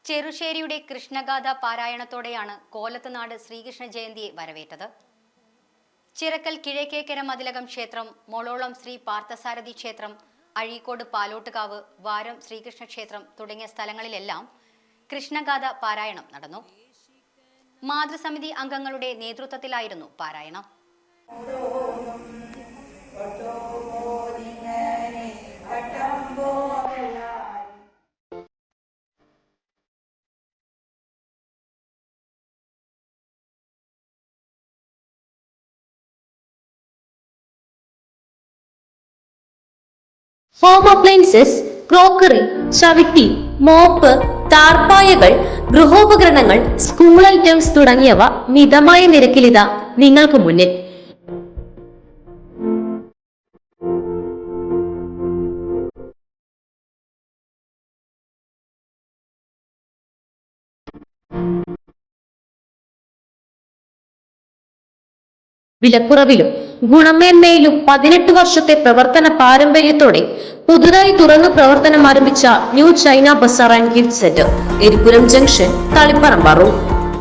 ചെറുശ്ശേരിയുടെ കൃഷ്ണഗാഥ പാരായണത്തോടെയാണ് കോലത്തുനാട് ശ്രീകൃഷ്ണ ജയന്തിയെ വരവേറ്റത്. ചിറക്കൽ കിഴക്കേക്കര മതിലകം ക്ഷേത്രം, മോളോളം ശ്രീ പാർത്ഥസാരഥി ക്ഷേത്രം, അഴീക്കോട് പാലോട്ടുകാവ്, വാരം ശ്രീകൃഷ്ണ ക്ഷേത്രം തുടങ്ങിയ സ്ഥലങ്ങളിലെല്ലാം കൃഷ്ണഗാഥ പാരായണം നടന്നു. മാതൃസമിതി അംഗങ്ങളുടെ നേതൃത്വത്തിലായിരുന്നു പാരായണം. ഹോം അപ്ലയൻസസ്, ക്രോക്കറി, ചവിട്ടി, മോപ്പ്, താർപ്പായകൾ, ഗൃഹോപകരണങ്ങൾ, സ്കൂൾ ഐറ്റംസ് തുടങ്ങിയവ മിതമായ നിരക്കിലിതാ നിങ്ങൾക്ക് മുന്നിൽ. വിലക്കുറവിലും ഗുണമേന്മയിലും 18 വർഷത്തെ പ്രവർത്തന പാരമ്പര്യത്തോടെ പുതുതായി തുറന്നു പ്രവർത്തനം ആരംഭിച്ച new China Bazar and gift centre, Eripuram junction, Taliparamba.